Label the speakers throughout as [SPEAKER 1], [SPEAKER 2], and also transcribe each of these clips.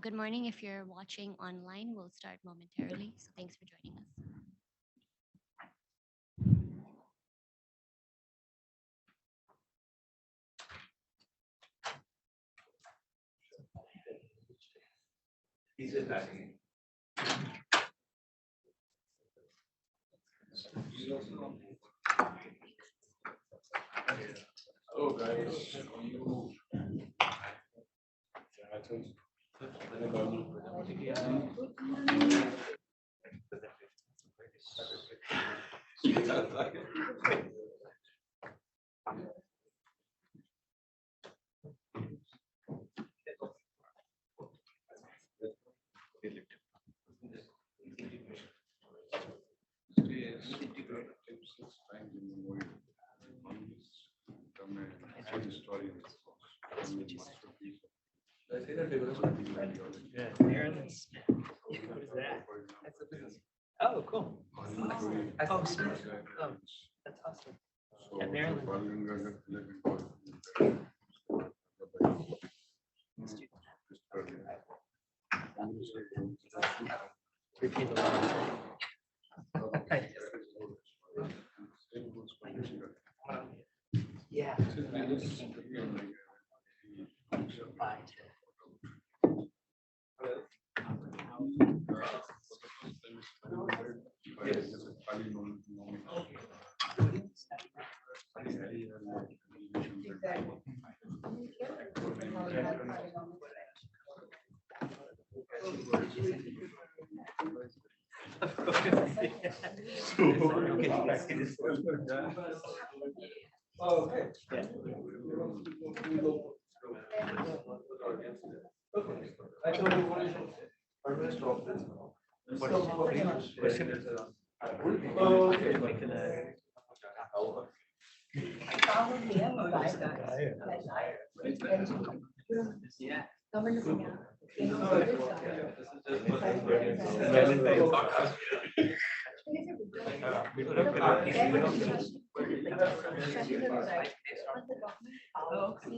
[SPEAKER 1] Good morning. If you're watching online, we'll start momentarily. So thanks for joining us.
[SPEAKER 2] Oh, guys.
[SPEAKER 3] Oh, cool. Oh, Smith. Oh, that's awesome. At Maryland. Yeah.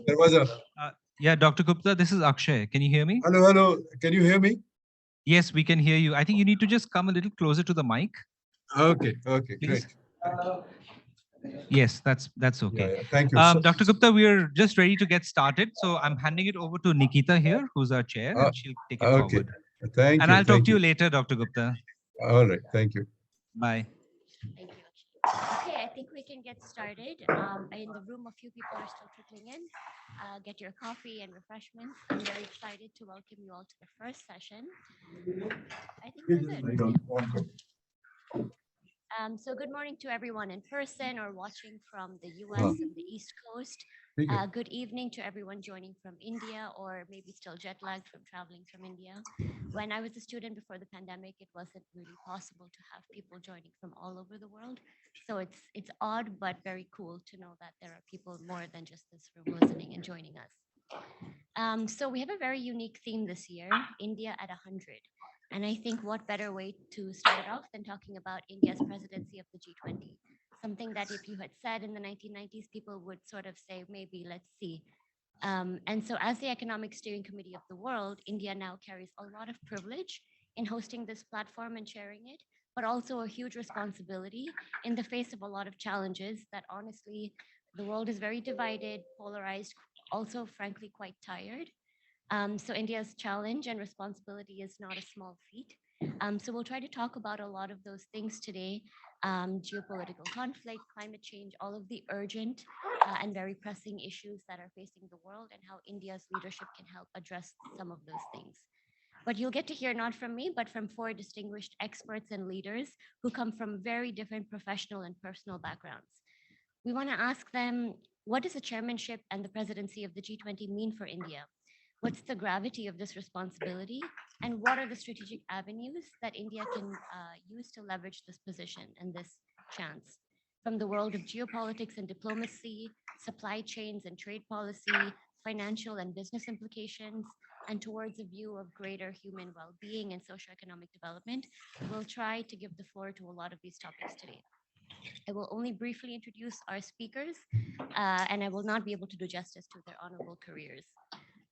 [SPEAKER 4] There was a
[SPEAKER 5] Yeah, Dr. Gupta, this is Akshay. Can you hear me?
[SPEAKER 4] hello. Can you hear me?
[SPEAKER 5] Yes, we can hear you. I think you need to just come a little closer to the mic.
[SPEAKER 4] Okay,
[SPEAKER 5] Please.
[SPEAKER 4] great.
[SPEAKER 5] Yes, that's okay.
[SPEAKER 4] Yeah, thank you.
[SPEAKER 5] Dr. Gupta, we're just ready to get started. So I'm handing it over to Nikita here, who's our chair, and she'll take it
[SPEAKER 4] okay.
[SPEAKER 5] forward.
[SPEAKER 4] Thank
[SPEAKER 5] And
[SPEAKER 4] you.
[SPEAKER 5] I'll talk to you later, Dr. Gupta.
[SPEAKER 4] All right. Thank you.
[SPEAKER 5] Bye.
[SPEAKER 1] Thank you. Okay, I think we can get started. In the room, a few people are still trickling in. Get your coffee and refreshments. I'm very excited to welcome you all to the first session. I think we're good. So good morning to everyone in person or watching from the US and the East Coast. Good evening to everyone joining from India or maybe still jet lagged from traveling from India. When I was a student before the pandemic, it wasn't really possible to have people joining from all over the world. So it's odd, but very cool to know that there are people more than just this room listening and joining us. So we have a very unique theme this year, India at 100. And I think what better way to start it off than talking about India's presidency of the G20, something that if you had said in the 1990s, people would sort of say, maybe let's see. And so as the Economic Steering Committee of the world, India now carries a lot of privilege in hosting this platform and sharing it, but also a huge responsibility in the face of a lot of challenges that honestly, the world is very divided, polarized, also frankly quite tired. So India's challenge and responsibility is not a small feat. So we'll try to talk about a lot of those things today, geopolitical conflict, climate change, all of the urgent and very pressing issues that are facing the world and how India's leadership can help address some of those things. But you'll get to hear not from me, but from four distinguished experts and leaders who come from very different professional and personal backgrounds. We want to ask them, what does the chairmanship and the presidency of the G20 mean for India? What's the gravity of this responsibility? And what are the strategic avenues that India can use to leverage this position and this chance? From the world of geopolitics and diplomacy, supply chains and trade policy, financial and business implications, and towards a view of greater human well-being and socioeconomic development, we'll try to give the floor to a lot of these topics today. I will only briefly introduce our speakers, and I will not be able to do justice to their honorable careers.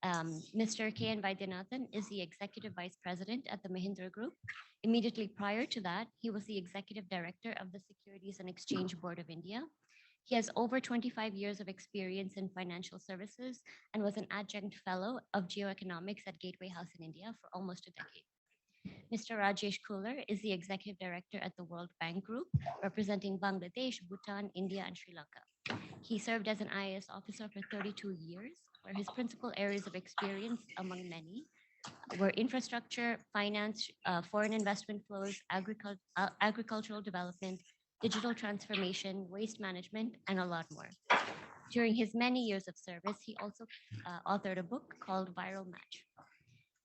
[SPEAKER 1] Mr. K. N. Vaidyanathan is the Executive Vice President at the Mahindra Group. Immediately prior to that, he was the Executive Director of the Securities and Exchange Board of India. He has over 25 years of experience in financial services and was an adjunct fellow of geoeconomics at Gateway House in India for almost a decade. Mr. Rajesh Khullar is the Executive Director at the World Bank Group, representing Bangladesh, Bhutan, India, and Sri Lanka. He served as an IAS officer for 32 years, where his principal areas of experience, among many, were infrastructure, finance, foreign investment flows, agricultural development, digital transformation, waste management, and a lot more. During his many years of service, he also authored a book called Viral Match.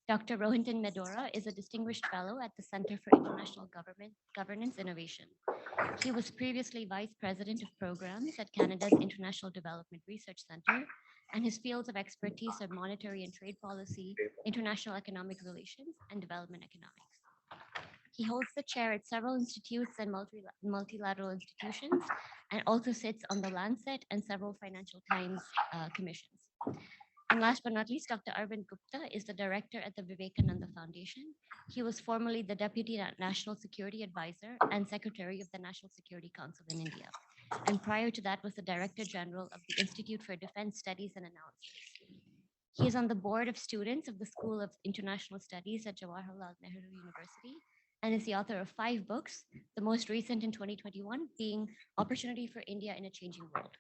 [SPEAKER 1] Dr. Rohinton Medhora is a distinguished fellow at the Center for International Governance Innovation. He was previously Vice President of Programs at Canada's International Development Research Center, and his fields of expertise are monetary and trade policy, international economic relations, and development economics. He holds the chair at several institutes and multilateral institutions, and also sits on the Lancet and several Financial Times commissions. And last but not least, Dr. Arvind Gupta is the director at the Vivekananda Foundation. He was formerly the Deputy National Security Advisor and Secretary of the National Security Council in India. And prior to that was the Director General of the Institute for Defense Studies and Analysis. He is on the board of students of the School of International Studies at Jawaharlal Nehru University and is the author of 5 books, the most recent in 2021 being Opportunity for India in a Changing World.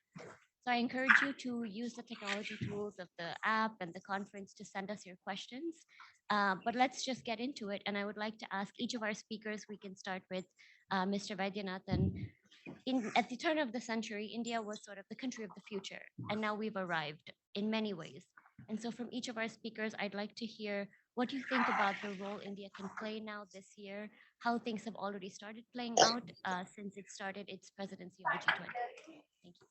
[SPEAKER 1] So I encourage you to use the technology tools of the app and the conference to send us your questions. But let's just get into it. And I would like to ask each of our speakers, we can start with Mr. Vaidyanathan. At the turn of the century, India was sort of the country of the future. And now we've arrived in many ways. And so from each of our speakers, I'd like to hear what you think about the role India can play now this year, how things have already started playing out since it started its presidency of the G20. Thank you.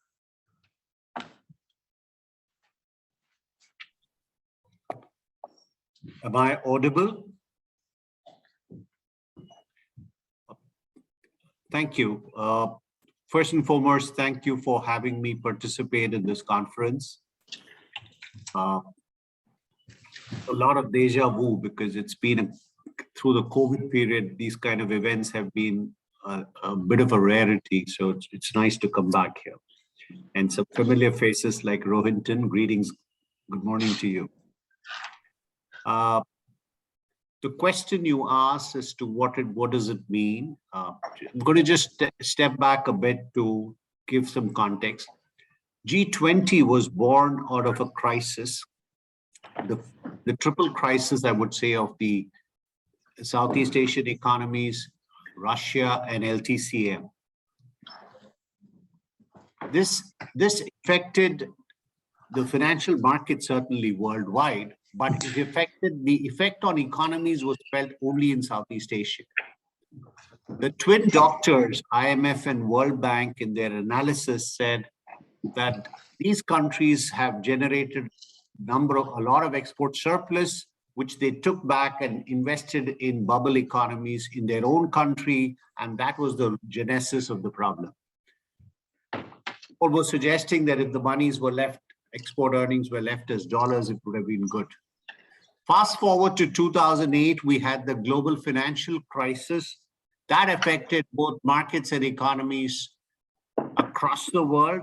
[SPEAKER 6] Am I audible? Thank you. First and foremost, thank you for having me participate in this conference. A lot of deja vu because it's been through the COVID period, these kind of events have been a bit of a rarity. So it's nice to come back here. And some familiar faces like Rohinton, greetings, good morning to you. The question you asked as to what does it mean? I'm going to just step back a bit to give some context. G20 was born out of a crisis, the triple crisis, I would say, of the Southeast Asian economies, Russia, and LTCM. This affected the financial market certainly worldwide, but the effect on economies was felt only in Southeast Asia. The twin doctors, IMF and World Bank, in their analysis said that these countries have generated a lot of export surplus, which they took back and invested in bubble economies in their own country, and that was the genesis of the problem. People were suggesting that if the monies were left, export earnings were left as dollars, it would have been good. Fast forward to 2008, we had the global financial crisis that affected both markets and economies across the world,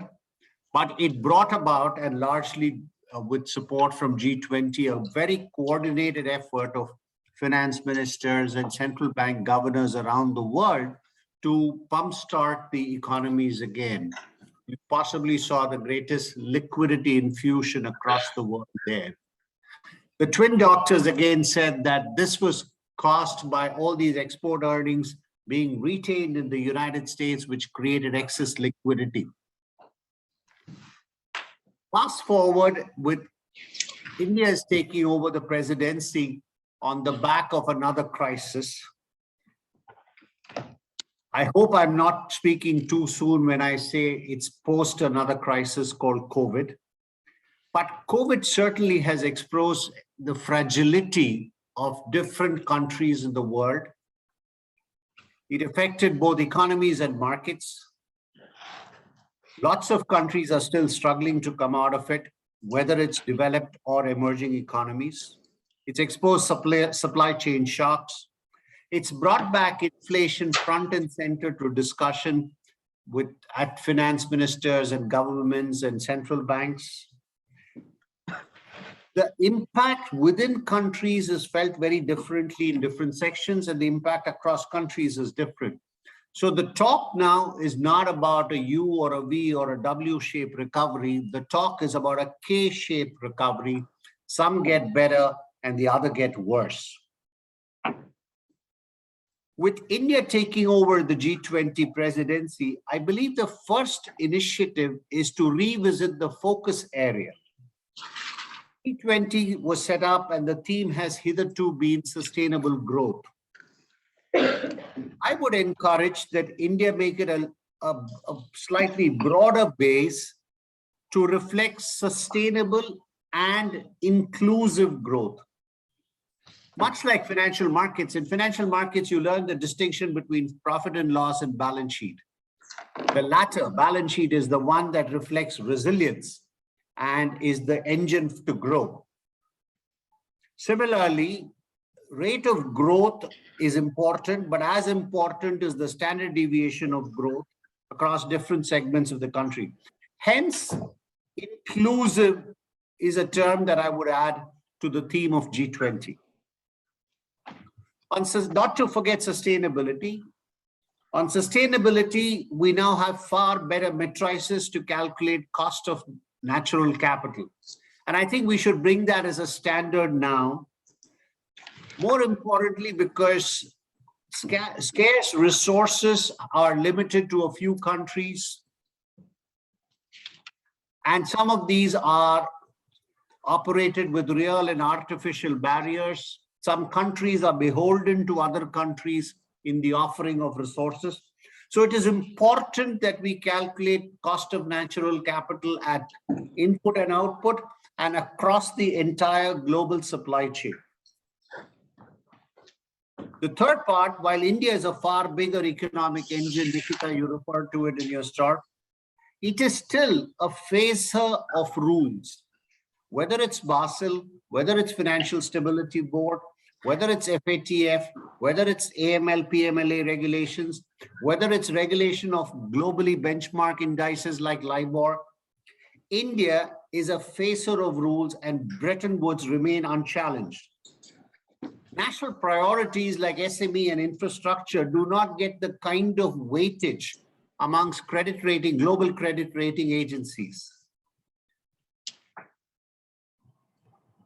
[SPEAKER 6] but it brought about, and largely with support from G20, a very coordinated effort of finance ministers and central bank governors around the world to pump start the economies again. You possibly saw the greatest liquidity infusion across the world there. The twin doctors again said that this was caused by all these export earnings being retained in the United States, which created excess liquidity. Fast forward with India is taking over the presidency on the back of another crisis. I hope I'm not speaking too soon when I say it's post another crisis called COVID. But COVID certainly has exposed the fragility of different countries in the world. It affected both economies and markets. Lots of countries are still struggling to come out of it. whether it's developed or emerging economies. It's exposed supply chain shocks. It's brought back inflation front and center to discussion at finance ministers and governments and central banks. The impact within countries is felt very differently in different sections, and the impact across countries is different. So the talk now is not about a U or a V or a W-shaped recovery. The talk is about a K-shaped recovery. Some get better and the other get worse. With India taking over the G20 presidency, I believe the first initiative is to revisit the focus area. G20 was set up and the theme has hitherto been sustainable growth. I would encourage that India make it a slightly broader base to reflect sustainable and inclusive growth. Much like financial markets, in financial markets, you learn the distinction between profit and loss and balance sheet. The latter, balance sheet, is the one that reflects resilience and is the engine to grow. Similarly, rate of growth is important, but as important is the standard deviation of growth across different segments of the country. Hence, inclusive is a term that I would add to the theme of G20. Not to forget sustainability. On sustainability, we now have far better matrices to calculate cost of natural capital. And I think we should bring that as a standard now. More importantly, because scarce resources are limited to a few countries. And some of these are operated with real and artificial barriers. Some countries are beholden to other countries in the offering of resources. So it is important that we calculate cost of natural capital at input and output and across the entire global supply chain. The third part, while India is a far bigger economic engine, Nikita, you referred to it in your start, it is still a facer of rules. Whether it's Basel, whether it's Financial Stability Board, whether it's FATF, whether it's AML, PMLA regulations, whether it's regulation of globally benchmark indices like LIBOR, India is a facer of rules and Bretton Woods remain unchallenged. National priorities like SME and infrastructure do not get the kind of weightage amongst credit rating, global credit rating agencies.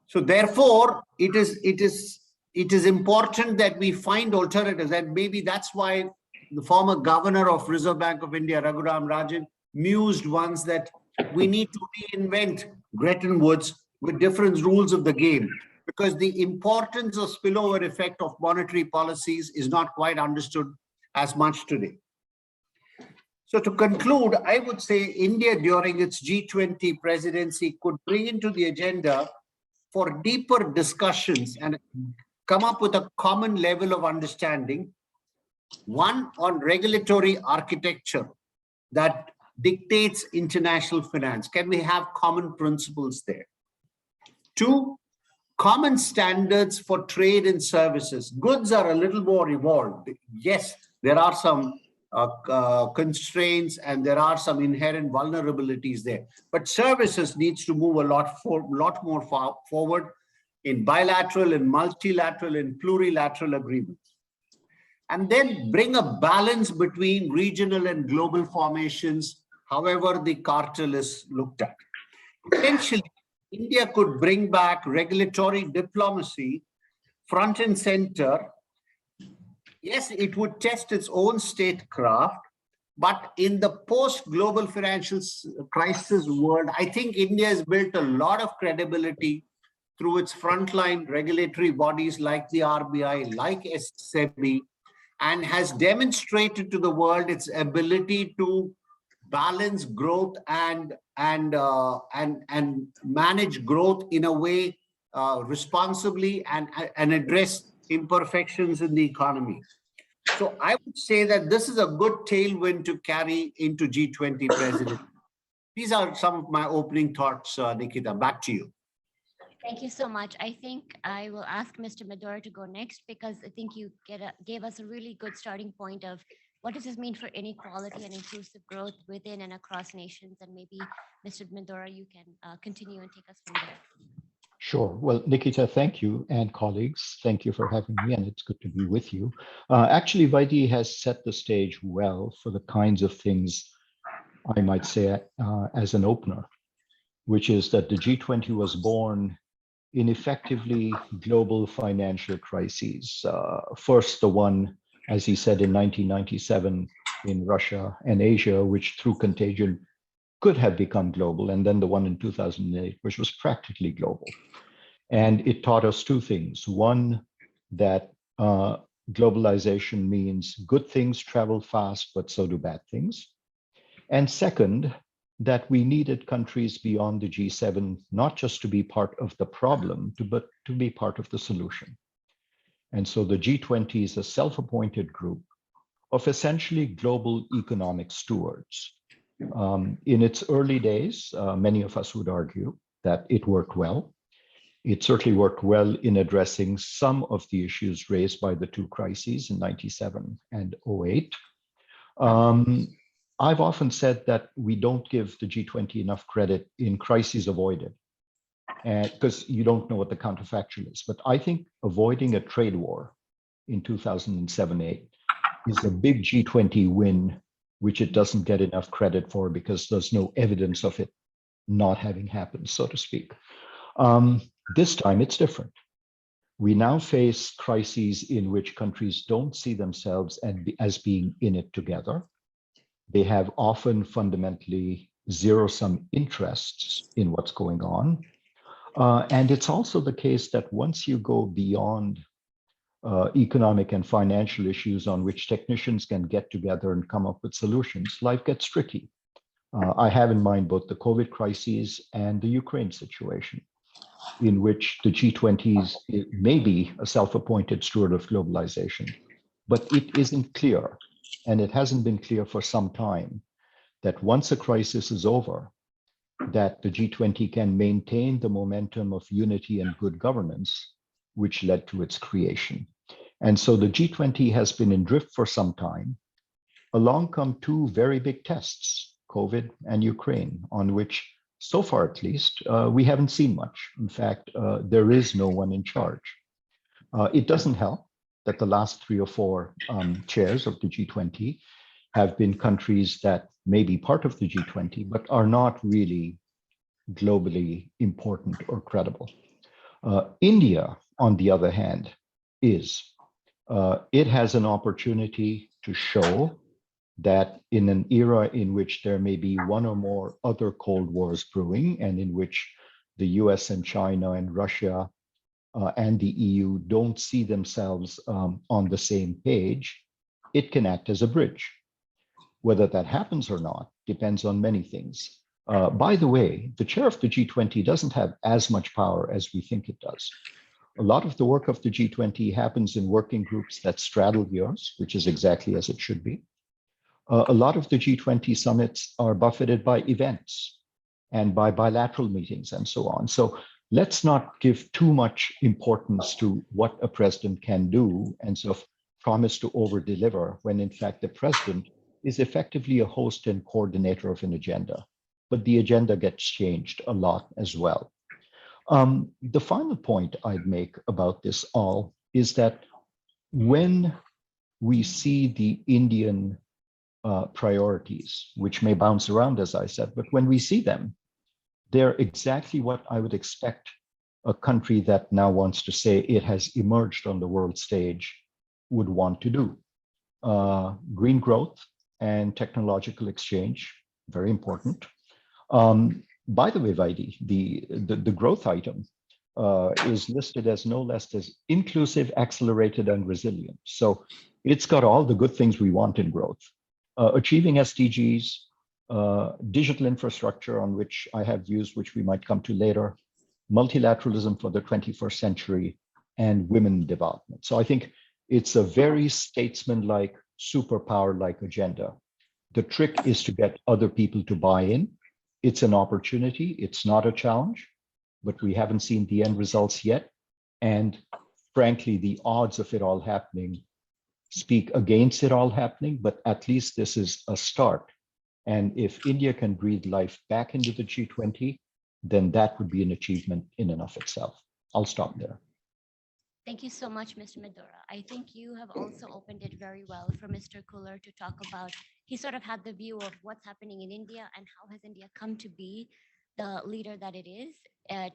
[SPEAKER 6] So therefore, it is important that we find alternatives, and maybe that's why the former governor of Reserve Bank of India, Raghuram Rajan, mused once that we need to reinvent Bretton Woods with different rules of the game, because the importance of spillover effect of monetary policies is not quite understood as much today. So to conclude, I would say India during its G20 presidency could bring into the agenda for deeper discussions and come up with a common level of understanding. One, on regulatory architecture that dictates international finance. Can we have common principles there? Two, common standards for trade and services. Goods are a little more evolved. Yes, there are some constraints and there are some inherent vulnerabilities there, but services needs to move a lot more forward in bilateral and multilateral and plurilateral agreements. And then bring a balance between regional and global formations, however the cartel is looked at. Essentially, India could bring back regulatory diplomacy front and center. Yes, it would test its own statecraft, but in the post-global financial crisis world, I think India has built a lot of credibility through its frontline regulatory bodies like the RBI, like SEBI, and has demonstrated to the world its ability to balance growth and manage growth in a way responsibly and address imperfections in the economy. So I would say that this is a good tailwind to carry into G20 presidency. these are some of my opening thoughts, Nikita. Back to you.
[SPEAKER 1] Thank you so much. I think I will ask Mr. Medhora to go next because I think you gave us a really good starting point of what does this mean for inequality and inclusive growth within and across nations. And maybe Mr. Medhora, you can continue and take us from there.
[SPEAKER 7] Sure. Well, Nikita, thank you. And colleagues, thank you for having me. And it's good to be with you. Actually, Vaidi has set the stage well for the kinds of things I might say as an opener, which is that the G20 was born in effectively global financial crises. First, the one, as he said, in 1997 in Russia and Asia, which through contagion could have become global, and then the one in 2008, which was practically global. And it taught us two things. One, that globalization means good things travel fast, but so do bad things. And second, that we needed countries beyond the G7, not just to be part of the problem, but to be part of the solution. And so the G20 is a self-appointed group of essentially global economic stewards. In its early days, many of us would argue that it worked well. It certainly worked well in addressing some of the issues raised by the two crises in 97 and 08. I've often said that we don't give the G20 enough credit in crises avoided, because you don't know what the counterfactual is. But I think avoiding a trade war in 2007-8 is a big G20 win, which it doesn't get enough credit for because there's no evidence of it not having happened, so to speak. This time it's different. We now face crises in which countries don't see themselves as being in it together. They have often fundamentally zero-sum interests in what's going on. And it's also the case that once you go beyond economic and financial issues on which technicians can get together and come up with solutions, life gets tricky. I have in mind both the COVID crises and the Ukraine situation, in which the G20s may be a self-appointed steward of globalization, but it isn't clear, and it hasn't been clear for some time, that once a crisis is over, that the G20 can maintain the momentum of unity and good governance, which led to its creation. And so the G20 has been in drift for some time. Along come two very big tests, COVID and Ukraine, on which, so far at least, we haven't seen much. In fact, there is no one in charge. It doesn't help that the last 3 or 4 chairs of the G20 have been countries that may be part of the G20, but are not really globally important or credible. India, on the other hand, is. It has an opportunity to show that in an era in which there may be one or more other Cold Wars brewing, and in which the US and China and Russia and the EU don't see themselves on the same page, it can act as a bridge. Whether that happens or not depends on many things. By the way, the chair of the G20 doesn't have as much power as we think it does. A lot of the work of the G20 happens in working groups that straddle years, which is exactly as it should be. A lot of the G20 summits are buffeted by events and by bilateral meetings and so on. So let's not give too much importance to what a president can do and sort of promise to over-deliver when in fact the president is effectively a host and coordinator of an agenda. But the agenda gets changed a lot as well. The final point I'd make about this all is that when we see the Indian priorities, which may bounce around, as I said, but when we see them, they're exactly what I would expect a country that now wants to say it has emerged on the world stage would want to do. Green growth and technological exchange, very important. By the way, Vaidi, the growth item is listed as no less as inclusive, accelerated, and resilient. So it's got all the good things we want in growth. Achieving SDGs, digital infrastructure on which I have views which we might come to later, multilateralism for the 21st century, and women development. So I think it's a very statesman-like, superpower-like agenda. The trick is to get other people to buy in, it's an opportunity. It's not a challenge, but we haven't seen the end results yet. And frankly, the odds of it all happening speak against it all happening, but at least this is a start. And if India can breathe life back into the G20, then that would be an achievement in and of itself. I'll stop there.
[SPEAKER 1] Thank you so much, Mr. Medhora. I think you have also opened it very well for Mr. Khullar to talk about. He sort of had the view of what's happening in India and how has India come to be the leader that it is,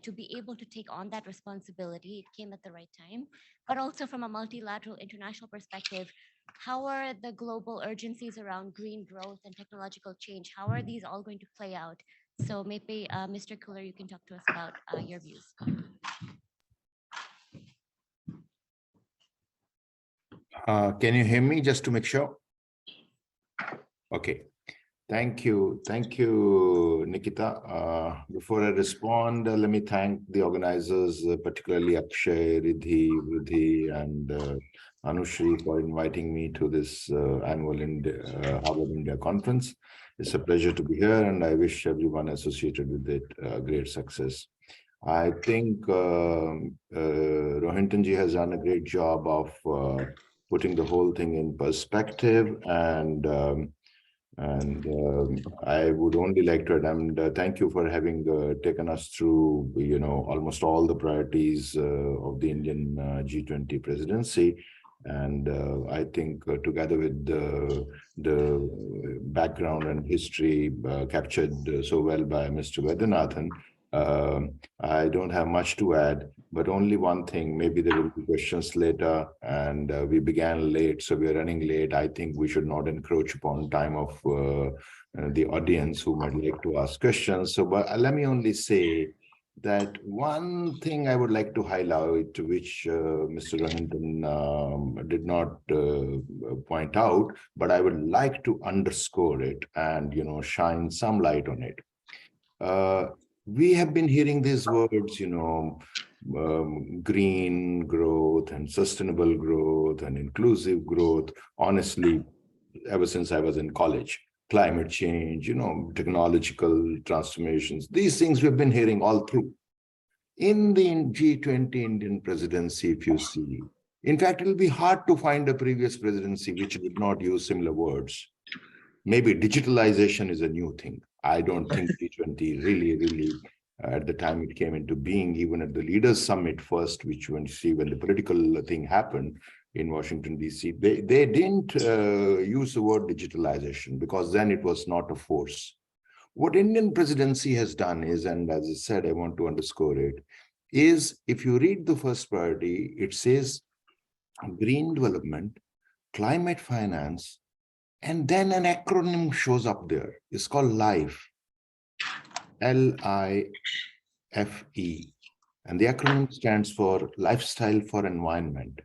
[SPEAKER 1] to be able to take on that responsibility. It came at the right time, but also from a multilateral international perspective, how are the global urgencies around green growth and technological change? How are these all going to play out? So maybe Mr. Khullar, you can talk to us about your views.
[SPEAKER 2] Can you hear me just to make sure? Okay. Thank you, Nikita. Before I respond, let me thank the organizers, particularly Akshay, Riddhi, and Anushri for inviting me to this annual Harvard India conference. It's a pleasure to be here, and I wish everyone associated with it great success. I think Rohinton ji has done a great job of putting the whole thing in perspective, and I would only like to add, and thank you for having taken us through, almost all the priorities of the Indian G20 presidency. And I think together with the background and history captured so well by Mr. Vaidyanathan, I don't have much to add, but only one thing. Maybe there will be questions later, and we began late, so we are running late. I think we should not encroach upon time of the audience who might like to ask questions. So, but let me only say that one thing I would like to highlight, which Mr. Rohinton did not point out, but I would like to underscore it and shine some light on it. We have been hearing these words, green growth and sustainable growth and inclusive growth, honestly, ever since I was in college. Climate change, technological transformations, these things we've been hearing all through. In the G20 Indian presidency, if you see, in fact, it will be hard to find a previous presidency which did not use similar words. Maybe digitalization is a new thing. I don't think G20 really, at the time it came into being, even at the Leaders Summit first, which when the political thing happened in Washington, D.C., they didn't use the word digitalization because then it was not a force. What Indian presidency has done is, and as I said, I want to underscore it, is if you read the first priority, it says green development, climate finance, and then an acronym shows up there. It's called LIFE, L-I-F-E. And the acronym stands for Lifestyle for Environment.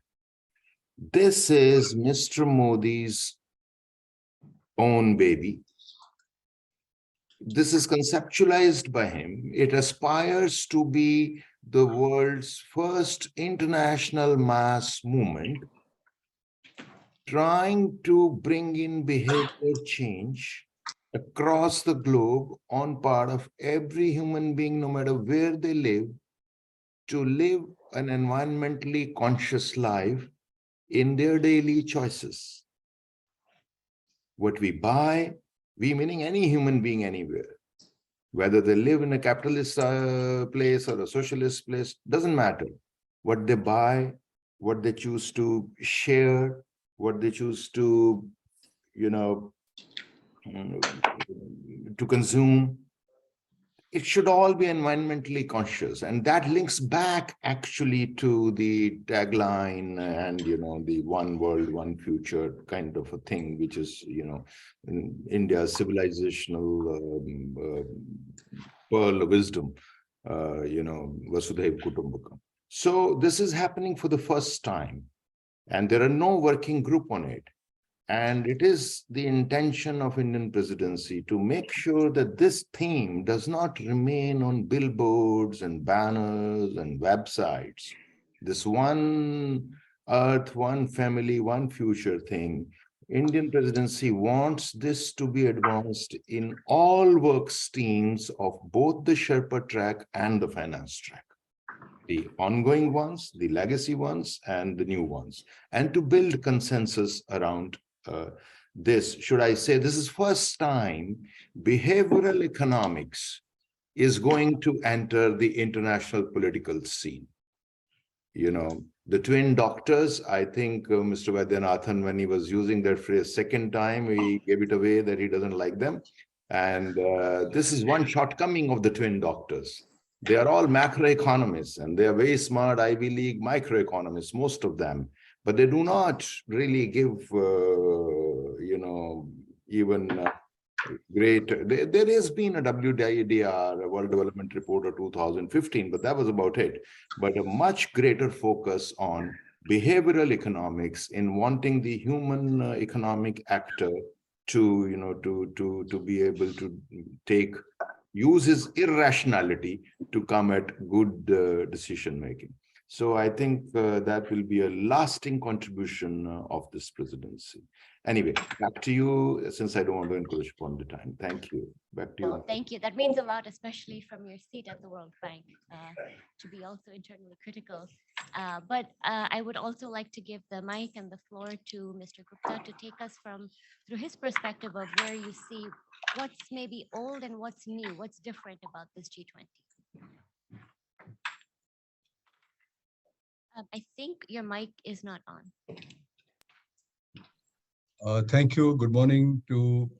[SPEAKER 2] This is Mr. Modi's own baby. This is conceptualized by him. It aspires to be the world's first international mass movement, trying to bring in behavior change across the globe on part of every human being, no matter where they live, to live an environmentally conscious life in their daily choices. What we buy, we meaning any human being anywhere, whether they live in a capitalist place or a socialist place, doesn't matter. What they buy, what they choose to share, what they choose to, to consume, it should all be environmentally conscious. And that links back actually to the tagline and, the one world, one future kind of a thing, which is, in India's civilizational pearl of wisdom, Vasudhaiva Kutumbakam. So this is happening for the first time, and there are no working group on it. And it is the intention of Indian presidency to make sure that this theme does not remain on billboards and banners and websites. This one earth, one family, one future thing Indian presidency wants this to be advanced in all work streams of both the Sherpa track and the finance track, the ongoing ones, the legacy ones, and the new ones, and to build consensus around this. Should I say, this is first time behavioral economics is going to enter the international political scene. You know, the twin doctors, I think Mr. Vaidyanathan, when he was using that phrase second time, he gave it away that he doesn't like them. And this is one shortcoming of the twin doctors. They are all macroeconomists and they are very smart Ivy League microeconomists, most of them, but they do not really give, you know, even great. There has been a WDR, a World Development Report of 2015, but that was about it. But a much greater focus on behavioral economics in wanting the human economic actor to, you know, to be able to use his irrationality to come at good decision making. So I think that will be a lasting contribution of this presidency. Anyway, back to you, since I don't want to encroach upon the time. Thank you. Back to you.
[SPEAKER 1] Well, thank you. That means a lot, especially from your seat at the World Bank, to be also internally critical. But I would also like to give the mic and the floor to Mr. Gupta to take us through his perspective of where you see what's maybe old and what's new, what's different about this G20. I think your mic is not on.
[SPEAKER 4] Thank you. Good morning to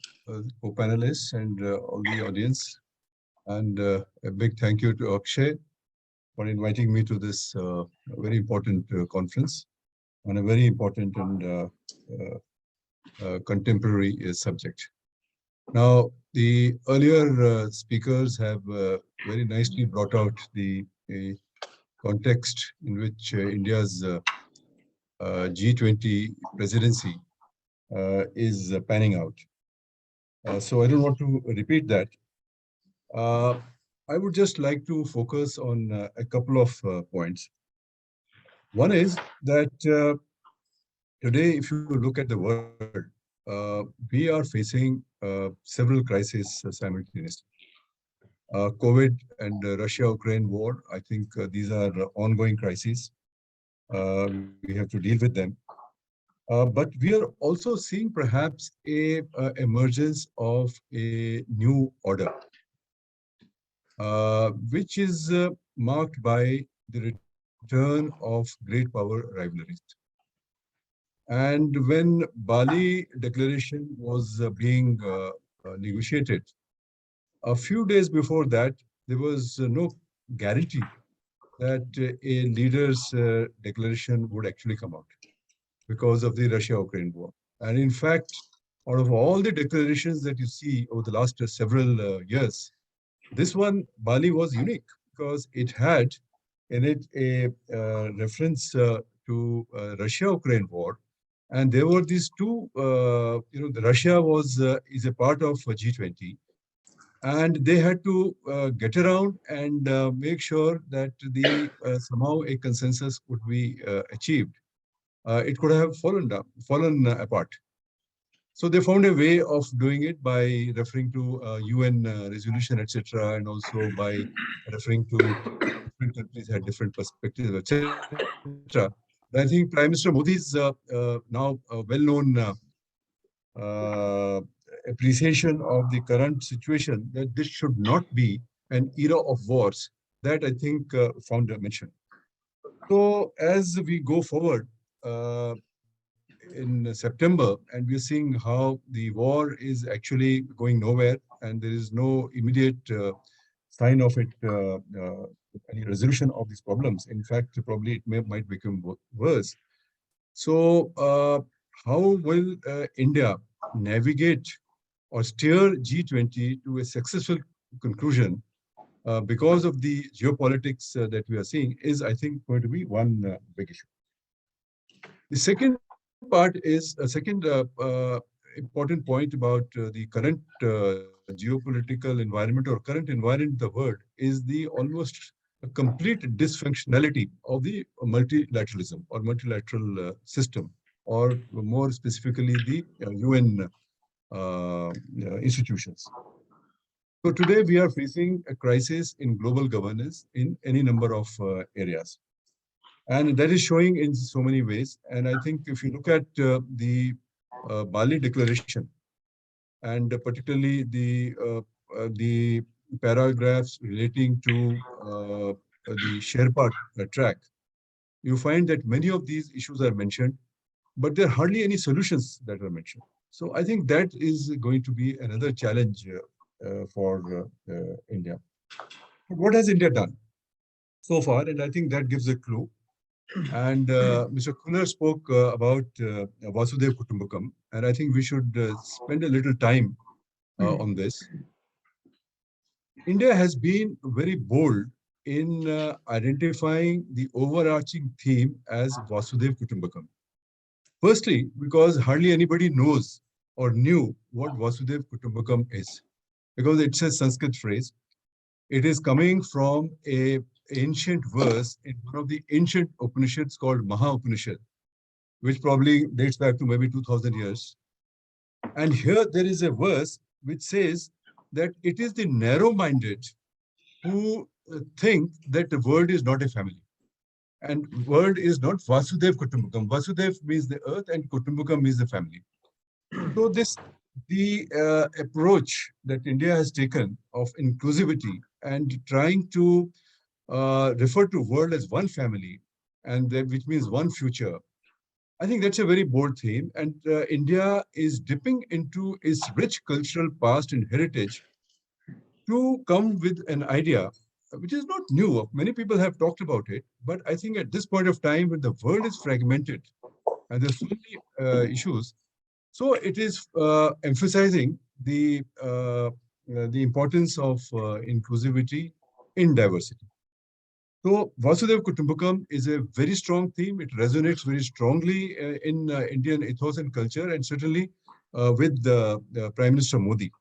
[SPEAKER 4] co-panelists and all the audience. And a big thank you to Akshay for inviting me to this very important conference on a very important and contemporary subject. Now, the earlier speakers have very nicely brought out the context in which India's G20 presidency is panning out. So I don't want to repeat that. I would just like to focus on a couple of points. One is that today, if you look at the world, we are facing several crises simultaneously. COVID and Russia-Ukraine war, I think these are ongoing crises. We have to deal with them. But we are also seeing perhaps a emergence of a new order, which is marked by the return of great power rivalries. And when Bali Declaration was being negotiated, a few days before that, there was no guarantee that a leader's declaration would actually come out because of the Russia-Ukraine war. And in fact, out of all the declarations that you see over the last several years, this one, Bali, was unique because it had in it a reference to Russia-Ukraine war. And there were these two, the Russia is a part of G20. And they had to get around and make sure that somehow a consensus would be achieved. It could have fallen apart. So they found a way of doing it by referring to UN resolution, etc., and also by referring to different countries had different perspectives, etc. I think Prime Minister Modi's now well-known appreciation of the current situation, that this should not be an era of wars, that I think found a mention. So as we go forward in September, and we're seeing how the war is actually going nowhere, and there is no immediate sign of it, any resolution of these problems. In fact, probably it might become worse. So how will India navigate or steer G20 to a successful conclusion because of the geopolitics that we are seeing is, I think, going to be one big issue. The second part is a second important point about the current geopolitical environment or current environment in the world is the almost complete dysfunctionality of the multilateralism or multilateral system or more specifically the UN institutions. So today we are facing a crisis in global governance in any number of areas. And that is showing in so many ways. And I think if you look at the Bali Declaration, and particularly the paragraphs relating to the Sherpa track, you find that many of these issues are mentioned, but there are hardly any solutions that are mentioned. So I think that is going to be another challenge for India. But what has India done so far? And I think that gives a clue. And Mr. Khullar spoke about Vasudev Kutumbakam, and I think we should spend a little time on this. India has been very bold in identifying the overarching theme as Vasudev Kutumbakam. Firstly, because hardly anybody knows or knew what Vasudev Kutumbakam is, because it's a Sanskrit phrase. It is coming from an ancient verse in one of the ancient Upanishads called Maha Upanishad, which probably dates back to maybe 2000 years. And here there is a verse which says that it is the narrow-minded who think that the world is not a family. And world is not Vasudev Kutumbakam. Vasudev means the earth and Kutumbakam means the family. So the approach that India has taken of inclusivity and trying to refer to world as one family, and which means one future, I think that's a very bold theme. And India is dipping into its rich cultural past and heritage to come with an idea which is not new. Many people have talked about it, but I think at this point of time, when the world is fragmented and there's so many issues, so it is emphasizing the importance of inclusivity in diversity. So Vasudev Kutumbakam is a very strong theme. It resonates very strongly in Indian ethos and culture, and certainly with Prime Minister Modi.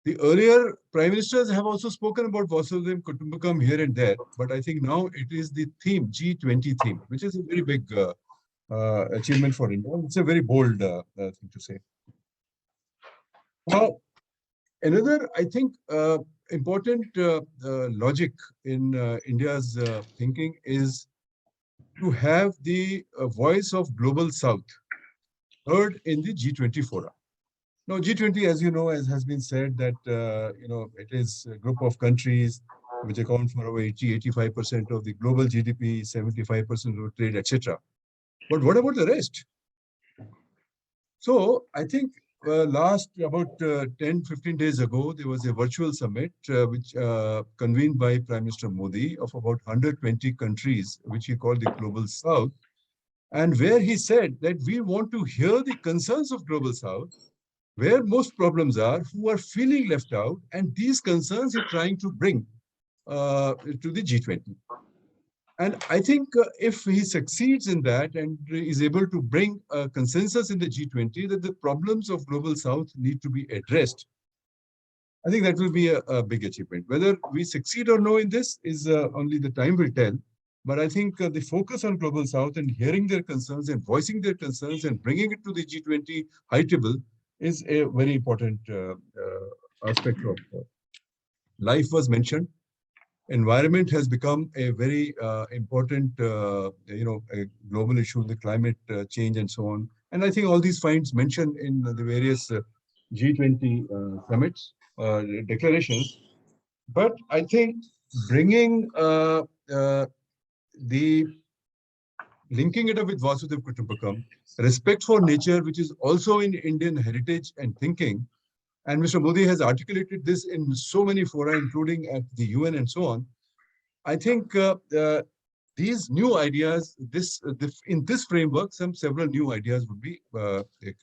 [SPEAKER 4] The earlier prime ministers have also spoken about Vasudev Kutumbakam here and there, but I think now it is the theme, G20 theme, which is a very big achievement for India. It's a very bold thing to say. Now, another, I think, important logic in India's thinking is to have the voice of Global South heard in the G20 fora. Now, G20, as you know, as has been said, that it is a group of countries which account for over 85% of the global GDP, 75% of trade, etc. But what about the rest? So I think last about 10, 15 days ago, there was a virtual summit which convened by Prime Minister Modi of about 120 countries, which he called the Global South, and where he said that we want to hear the concerns of Global South, where most problems are, who are feeling left out, and these concerns he's trying to bring to the G20. And I think if he succeeds in that and is able to bring a consensus in the G20 that the problems of Global South need to be addressed, I think that will be a big achievement. Whether we succeed or no in this is only the time will tell. But I think the focus on Global South and hearing their concerns and voicing their concerns and bringing it to the G20 high table is a very important aspect of life was mentioned. Environment has become a very important, a global issue, the climate change and so on. And I think all these finds mentioned in the various G20 summits, declarations. But I think bringing linking it up with Vasudev Kutumbakam, respect for nature, which is also in Indian heritage and thinking. And Mr. Modi has articulated this in so many fora, including at the UN and so on. I think these new ideas, in this framework, several new ideas would be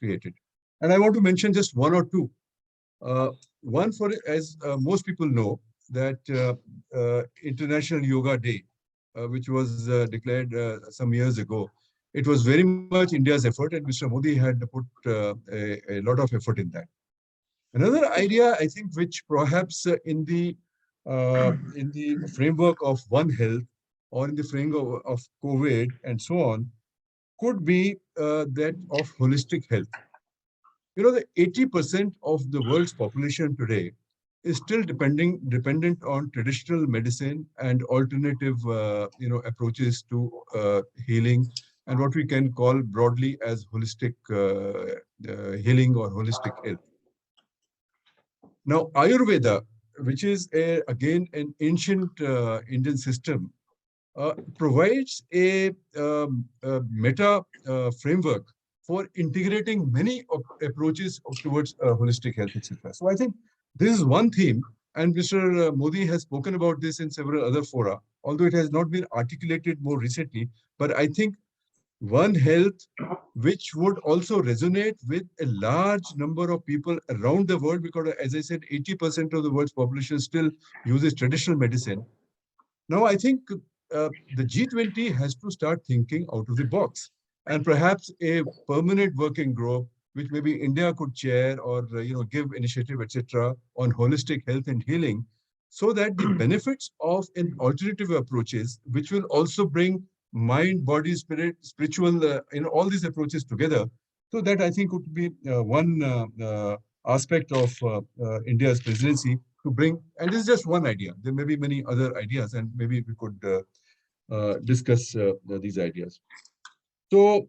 [SPEAKER 4] created. And I want to mention just one or two. One, for as most people know, that International Yoga Day, which was declared some years ago, it was very much India's effort, and Mr. Modi had put a lot of effort in that. Another idea, I think, which perhaps in the framework of One Health or in the framework of COVID and so on, could be that of holistic health. You know, the 80% of the world's population today is still dependent on traditional medicine and alternative, approaches to healing, and what we can call broadly as holistic healing or holistic health. Now, Ayurveda, which is again an ancient Indian system, provides a meta framework for integrating many approaches towards holistic health, etc. So I think this is one theme, and Mr. Modi has spoken about this in several other fora, although it has not been articulated more recently. But I think one health which would also resonate with a large number of people around the world, because as I said, 80% of the world's population still uses traditional medicine. Now, I think the G20 has to start thinking out of the box, and perhaps a permanent working group, which maybe India could chair or give initiative, etc., on holistic health and healing, so that the benefits of an alternative approaches, which will also bring mind, body, spirit, spiritual, all these approaches together. So that I think would be one aspect of India's presidency to bring, and this is just one idea. There may be many other ideas, and maybe we could discuss these ideas. So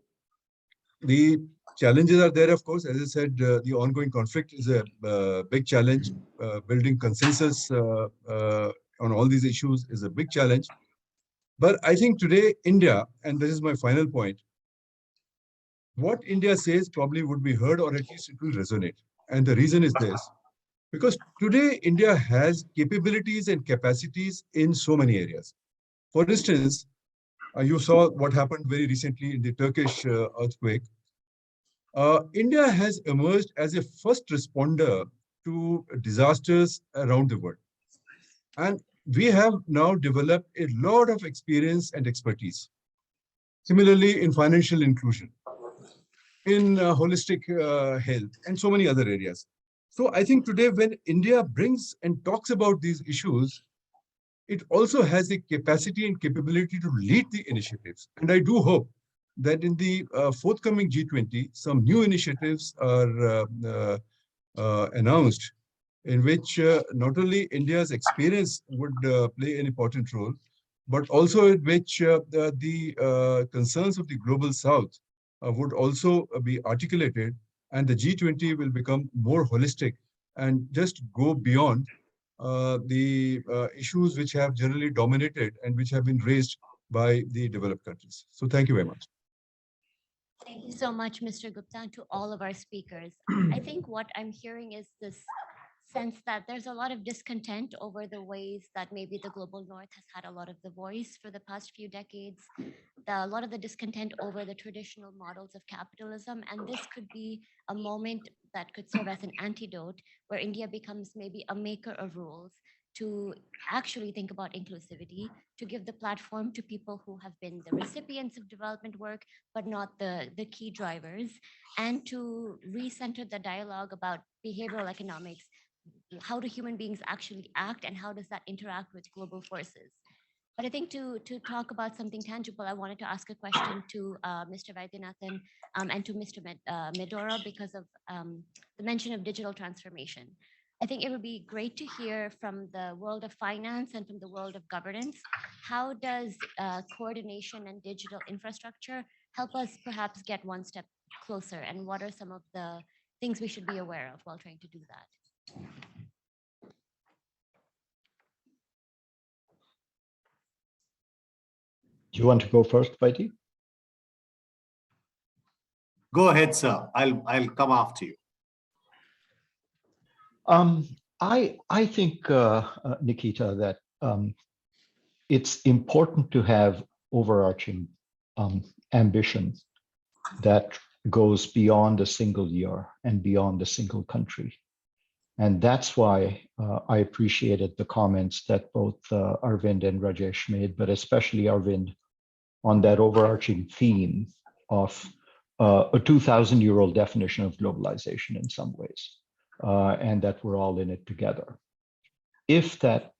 [SPEAKER 4] the challenges are there, of course. As I said, the ongoing conflict is a big challenge. Building consensus on all these issues is a big challenge. But I think today, India, and this is my final point, what India says probably would be heard, or at least it will resonate. And the reason is this, because today India has capabilities and capacities in so many areas. For instance, you saw what happened very recently in the Turkish earthquake. India has emerged as a first responder to disasters around the world. And we have now developed a lot of experience and expertise. Similarly, in financial inclusion, in holistic health, and so many other areas. So I think today when India brings and talks about these issues, it also has the capacity and capability to lead the initiatives. And I do hope that in the forthcoming G20, some new initiatives are announced, in which not only India's experience would play an important role, but also in which the concerns of the global South would also be articulated, and the G20 will become more holistic and just go beyond the issues which have generally dominated and which have been raised by the developed countries. So thank you very much.
[SPEAKER 1] Thank you so much, Mr. Gupta, and to all of our speakers. I think what I'm hearing is this sense that there's a lot of discontent over the ways that maybe the global north has had a lot of the voice for the past few decades, a lot of the discontent over the traditional models of capitalism. And this could be a moment that could serve as an antidote, where India becomes maybe a maker of rules to actually think about inclusivity, to give the platform to people who have been the recipients of development work, but not the key drivers, and to recenter the dialogue about behavioral economics. How do human beings actually act, and how does that interact with global forces? But I think to talk about something tangible, I wanted to ask a question to Mr. Vaidyanathan and to Mr. Medhora, because of the mention of digital transformation. I think it would be great to hear from the world of finance and from the world of governance. How does coordination and digital infrastructure help us perhaps get one step closer? And what are some of the things we should be aware of while trying to do that?
[SPEAKER 7] Do you want to go first, Vaidi?
[SPEAKER 6] Go ahead, sir. I'll come after you.
[SPEAKER 7] I think, Nikita, that it's important to have overarching ambition that goes beyond a single year and beyond a single country. And that's why I appreciated the comments that both Arvind and Rajesh made, but especially Arvind, on that overarching theme of a 2,000-year-old definition of globalization in some ways, and that we're all in it together. If that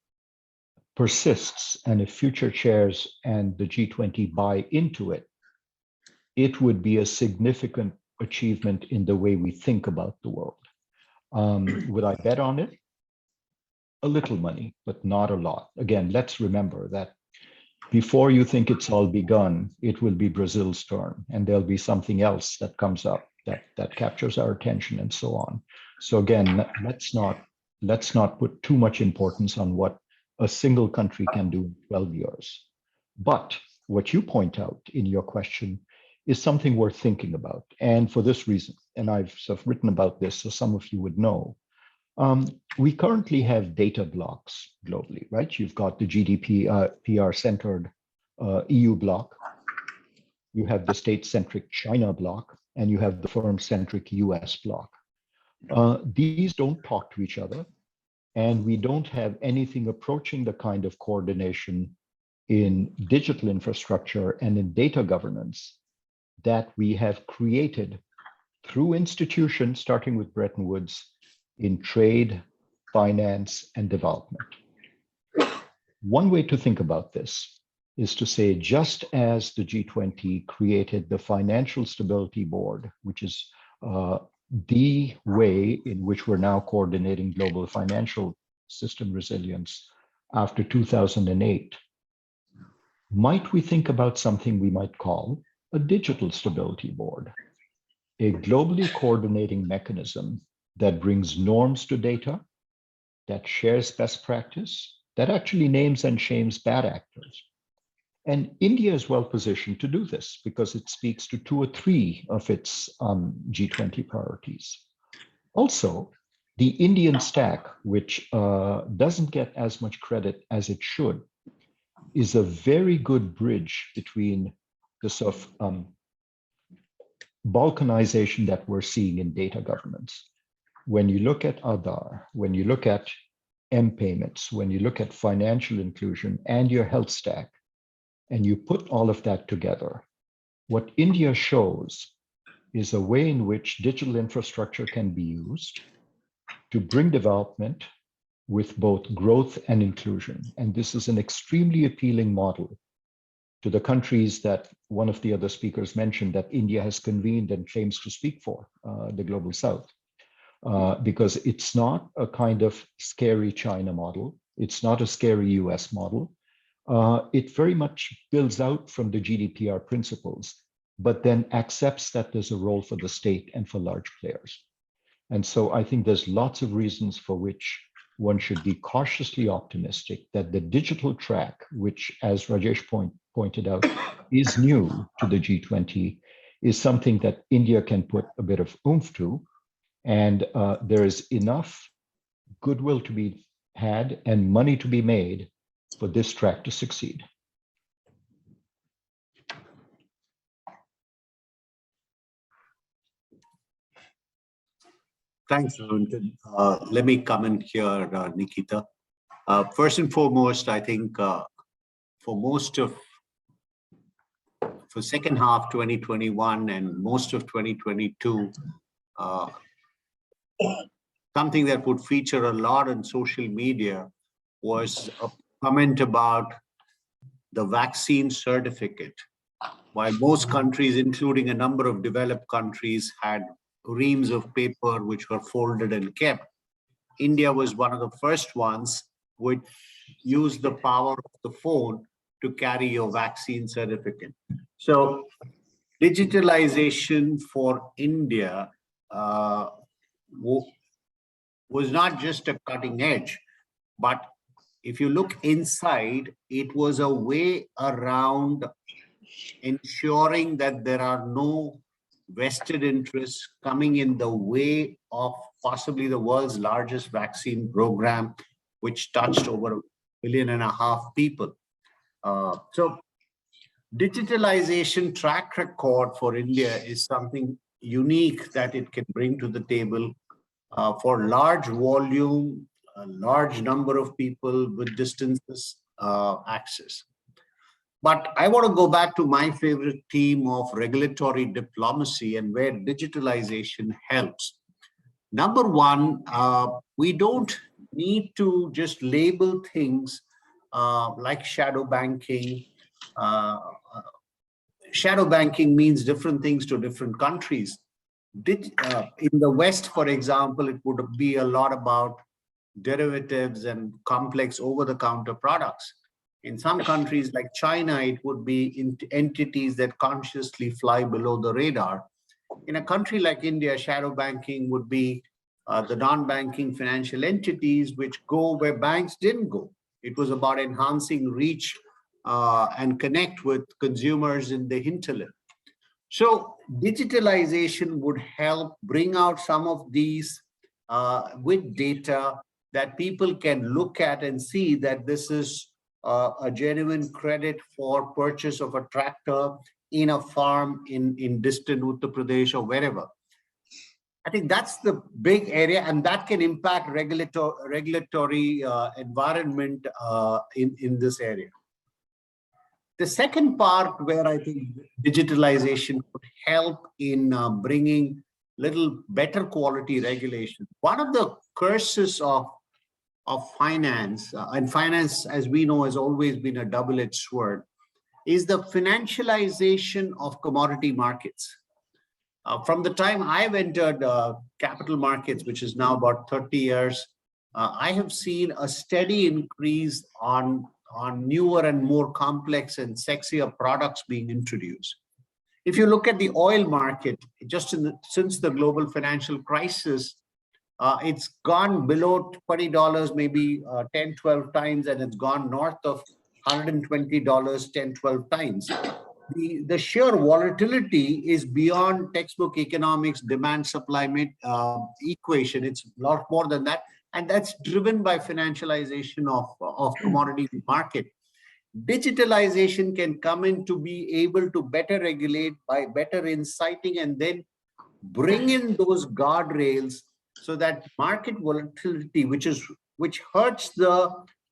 [SPEAKER 7] persists, and if future chairs and the G20 buy into it, it would be a significant achievement in the way we think about the world. Would I bet on it? A little money, but not a lot. Again, let's remember that before you think it's all begun, it will be Brazil's turn, and there'll be something else that comes up that captures our attention and so on. So again, let's not put too much importance on what a single country can do in 12 years. But what you point out in your question is something worth thinking about. And for this reason, and I've sort of written about this, so some of you would know, we currently have data blocks globally, right? You've got the GDPR-centered EU block, you have the state-centric China block, and you have the firm-centric US block. These don't talk to each other, and we don't have anything approaching the kind of coordination in digital infrastructure and in data governance that we have created through institutions, starting with Bretton Woods, in trade, finance, and development. One way to think about this is to say, just as the G20 created the Financial Stability Board, which is the way in which we're now coordinating global financial system resilience after 2008, might we think about something we might call a digital stability board, a globally coordinating mechanism that brings norms to data, that shares best practice, that actually names and shames bad actors. And India is well positioned to do this because it speaks to 2 or 3 of its G20 priorities. Also, the Indian stack, which doesn't get as much credit as it should, is a very good bridge between the sort of balkanization that we're seeing in data governance. When you look at Aadhaar, when you look at M-payments, when you look at financial inclusion and your health stack, and you put all of that together, what India shows is a way in which digital infrastructure can be used to bring development with both growth and inclusion. And this is an extremely appealing model to the countries that one of the other speakers mentioned that India has convened and claims to speak for, the Global South. Because it's not a kind of scary China model. It's not a scary US model. It very much builds out from the GDPR principles, but then accepts that there's a role for the state and for large players. And so I think there's lots of reasons for which one should be cautiously optimistic that the digital track, which, as Rajesh pointed out, is new to the G20, is something that India can put a bit of oomph to. And there is enough goodwill to be had and money to be made for this track to succeed.
[SPEAKER 6] Thanks, Rohinton. Let me come in here, Nikita. First and foremost, I think for second half 2021 and most of 2022, something that would feature a lot on social media was a comment about the vaccine certificate. While most countries, including a number of developed countries, had reams of paper which were folded and kept, India was one of the first ones which used the power of the phone to carry your vaccine certificate. So digitalization for India was not just a cutting edge, but if you look inside, it was a way around ensuring that there are no vested interests coming in the way of possibly the world's largest vaccine program, which touched over 1.5 billion people. So digitalization track record for India is something unique that it can bring to the table for large volume, a large number of people with distances access. But I want to go back to my favorite theme of regulatory diplomacy and where digitalization helps. Number one, we don't need to just label things like shadow banking, shadow banking means different things to different countries. In the West, for example, it would be a lot about derivatives and complex over-the-counter products. In some countries like China, it would be entities that consciously fly below the radar. In a country like India, shadow banking would be the non-banking financial entities which go where banks didn't go. It was about enhancing reach and connect with consumers in the hinterland. So digitalization would help bring out some of these with data that people can look at and see that this is a genuine credit for purchase of a tractor in a farm in distant Uttar Pradesh or wherever. I think that's the big area, and that can impact regulatory environment in this area. The second part where I think digitalization could help in bringing little better quality regulation. One of the curses of finance, and finance, as we know, has always been a double-edged sword, is the financialization of commodity markets. From the time I've entered capital markets, which is now about 30 years, I have seen a steady increase on newer and more complex and sexier products being introduced. If you look at the oil market, just since the global financial crisis, it's gone below $20 maybe 10, 12 times, and it's gone north of $120 10, 12 times. The sheer volatility is beyond textbook economics demand-supply equation. It's a lot more than that. And that's driven by financialization of commodity market. Digitalization can come in to be able to better regulate by better inciting and then bring in those guardrails so that market volatility, which hurts the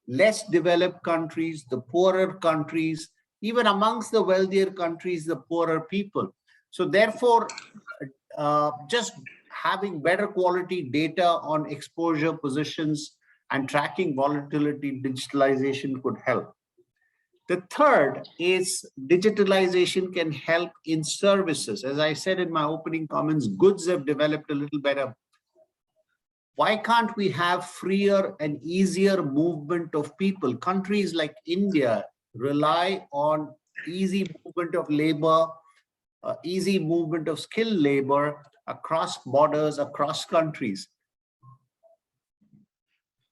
[SPEAKER 6] less developed countries, the poorer countries, even amongst the wealthier countries, the poorer people. So therefore, just having better quality data on exposure positions and tracking volatility, digitalization could help. The third is digitalization can help in services. As I said in my opening comments, goods have developed a little better. Why can't we have freer and easier movement of people? Countries like India rely on easy movement of labor, easy movement of skilled labor across borders, across countries.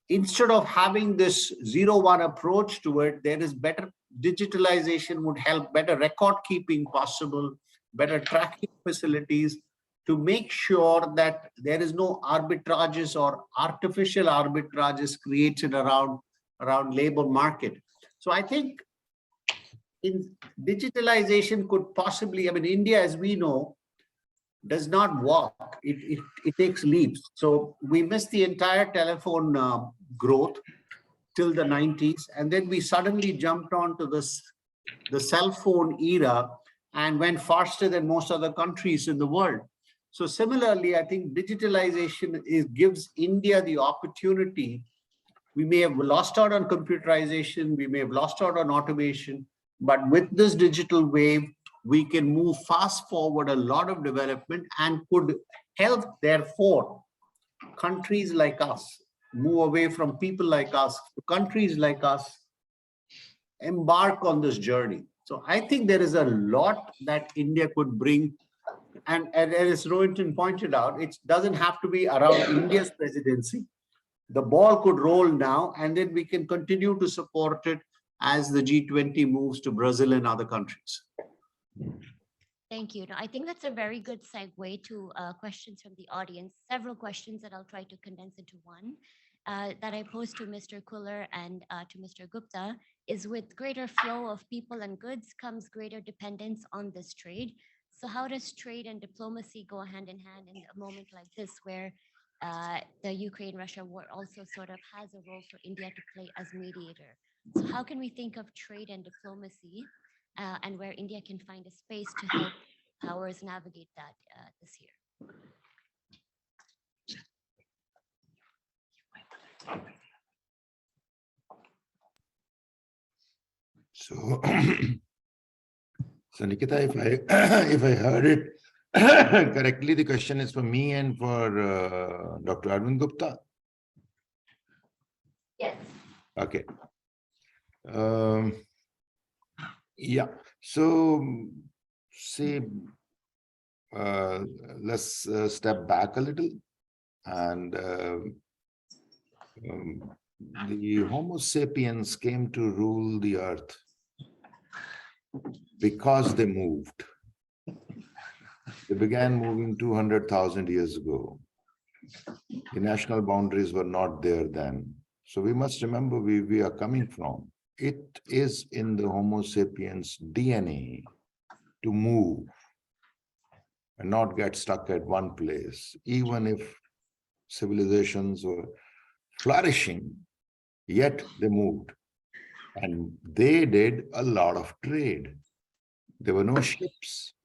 [SPEAKER 6] Instead of having this 0-1 approach to it, there is better digitalization would help, better record keeping possible, better tracking facilities to make sure that there is no arbitrages or artificial arbitrages created around labor market. So I think in digitalization could possibly, I mean, India, as we know, does not walk, it takes leaps. So we missed the entire telephone growth till the 90s, and then we suddenly jumped onto the cell phone era and went faster than most other countries in the world. So similarly, I think digitalization gives India the opportunity. We may have lost out on computerization, we may have lost out on automation, but with this digital wave, we can move fast forward a lot of development and could help, therefore, countries like us move away from people like us to countries like us embark on this journey. So I think there is a lot that India could bring. And as Rohinton pointed out, it doesn't have to be around India's presidency. The ball could roll now, and then we can continue to support it as the G20 moves to Brazil and other countries.
[SPEAKER 1] Thank you. No, I think that's a very good segue to questions from the audience. Several questions that I'll try to condense into one that I posed to Mr. Khullar and to Mr. Gupta is, with greater flow of people and goods comes greater dependence on this trade. So how does trade and diplomacy go hand in hand in a moment like this, where the Ukraine-Russia war also sort of has a role for India to play as mediator? So how can we think of trade and diplomacy and where India can find a space to help powers navigate that this year?
[SPEAKER 2] So So Nikita, if I if I heard it correctly, the question is for me and for Dr. Arvind Gupta.
[SPEAKER 1] Yes.
[SPEAKER 2] Okay. Yeah. So say let's step back a little, and the Homo sapiens came to rule the earth because they moved. They began moving 200,000 years ago. The national boundaries were not there then. So we must remember where we are coming from. It is in the Homo sapiens DNA to move and not get stuck at one place. Even if civilizations were flourishing, yet they moved. And they did a lot of trade. There were no ships.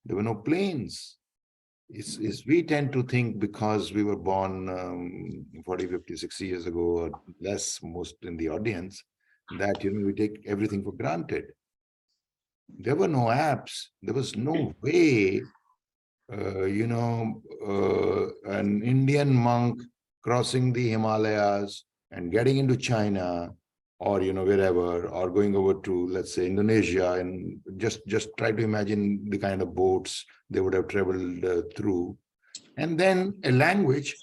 [SPEAKER 2] There were no planes. We tend to think because we were born 40, 50, 60 years ago or less, most in the audience, that, we take everything for granted. There were no apps. There was no way, an Indian monk crossing the Himalayas and getting into China or, wherever, or going over to, let's say, Indonesia, and just try to imagine the kind of boats they would have traveled through. And then a language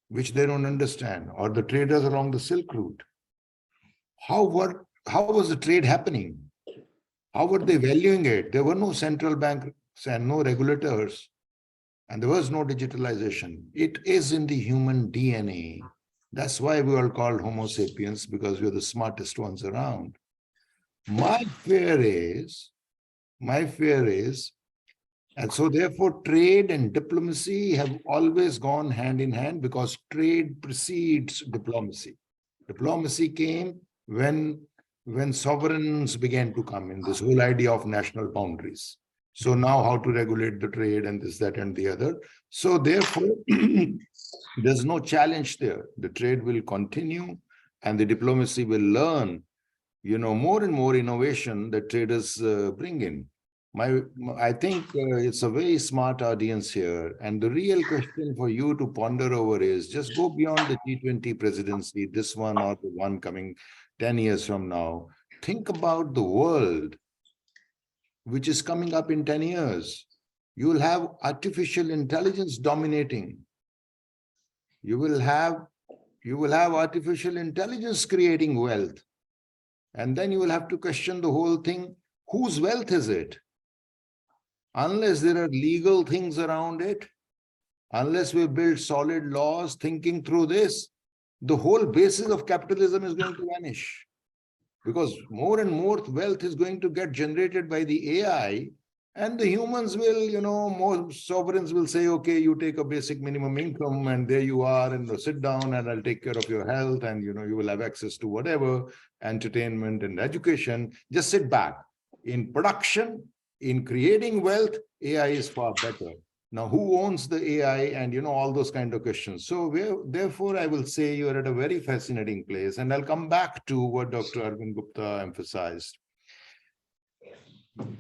[SPEAKER 2] which they don't understand, or the traders along the Silk Route. How was the trade happening? How were they valuing it? There were no central banks and no regulators, and there was no digitalization. It is in the human DNA. That's why we are called Homo sapiens, because we're the smartest ones around. My fear is, and so therefore trade and diplomacy have always gone hand in hand, because trade precedes diplomacy. Diplomacy came when sovereigns began to come in, this whole idea of national boundaries. So now how to regulate the trade and this, that, and the other. So therefore, there's no challenge there. The trade will continue and the diplomacy will learn, more and more innovation that traders bring in. I think it's a very smart audience here. And the real question for you to ponder over is just go beyond the G20 presidency, this one or the one coming 10 years from now. Think about the world which is coming up in 10 years. You will have artificial intelligence dominating. You will have artificial intelligence creating wealth. And then you will have to question the whole thing. Whose wealth is it? Unless there are legal things around it, unless we build solid laws thinking through this, the whole basis of capitalism is going to vanish. Because more and more wealth is going to get generated by the AI, and the humans will, more sovereigns will say, okay, you take a basic minimum income and there you are, and sit down and I'll take care of your health, and you will have access to whatever, entertainment and education. Just sit back. In production, in creating wealth, AI is far better. Now, who owns the AI, and all those kind of questions. So therefore, I will say you're at a very fascinating place. And I'll come back to what Dr. Arvind Gupta emphasized,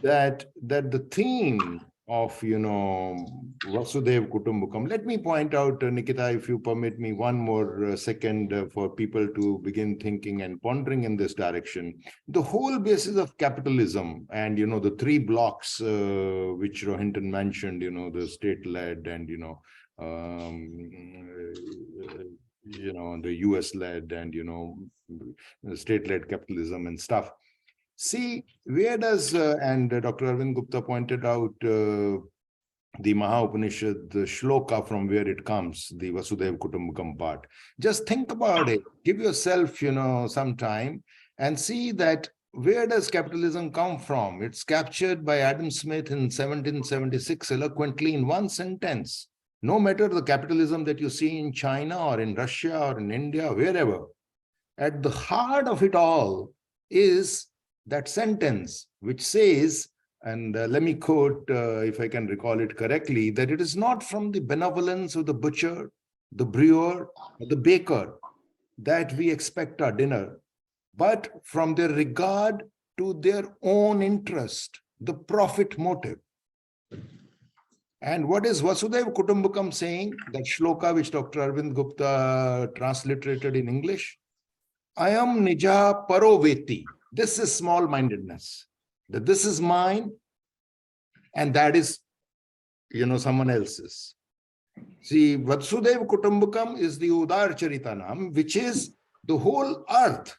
[SPEAKER 2] that the theme of, Vasudev Kutumbakam. Let me point out, Nikita, if you permit me one more second for people to begin thinking and pondering in this direction. The whole basis of capitalism and, the three blocks which Rohinton mentioned, the state-led and, the US-led and, state-led capitalism and stuff. See, where does, and Dr. Arvind Gupta pointed out the Maha Upanishad, the shloka from where it comes, the Vasudev Kutumbakam part. Just think about it. Give yourself, some time and see that where does capitalism come from? It's captured by Adam Smith in 1776 eloquently in one sentence. No matter the capitalism that you see in China or in Russia or in India, wherever, at the heart of it all is that sentence which says, and let me quote, if I can recall it correctly, that it is not from the benevolence of the butcher, the brewer, or the baker that we expect our dinner, but from their regard to their own interest, the profit motive. And what is Vasudhaiva Kutumbakam saying? That shloka which Dr. Arvind Gupta transliterated in English. Ayam nija paroveti. This is small-mindedness. That this is mine and that is, someone else's. See, Vasudhaiva Kutumbakam is the Udar Charitanam, which is the whole earth.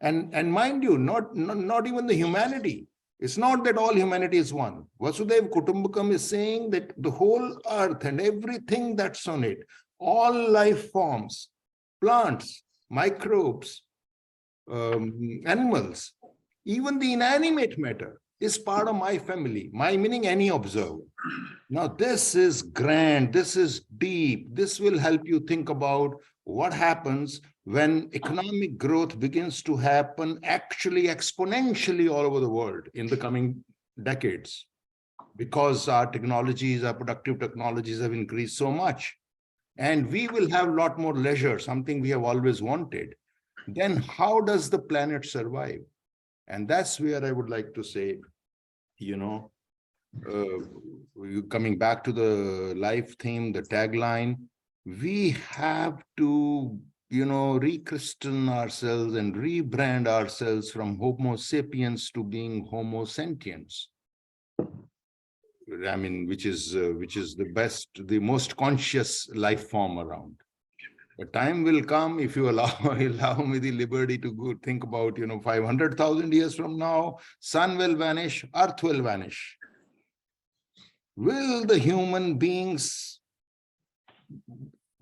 [SPEAKER 2] And mind you, not even the humanity. It's not that all humanity is one. Vasudhaiva Kutumbakam is saying that the whole earth and everything that's on it, all life forms, plants, microbes, animals, even the inanimate matter is part of my family, my meaning any observer. Now, this is grand, this is deep, this will help you think about what happens when economic growth begins to happen actually exponentially all over the world in the coming decades, because our technologies, our productive technologies have increased so much. And we will have a lot more leisure, something we have always wanted. Then how does the planet survive? And that's where I would like to say, coming back to the life theme, the tagline, we have to, rechristen ourselves and rebrand ourselves from Homo sapiens to being Homo sentients. I mean, which is the best, the most conscious life form around. The time will come, if you allow me the liberty to go think about, 500,000 years from now, sun will vanish, earth will vanish. Will the human beings,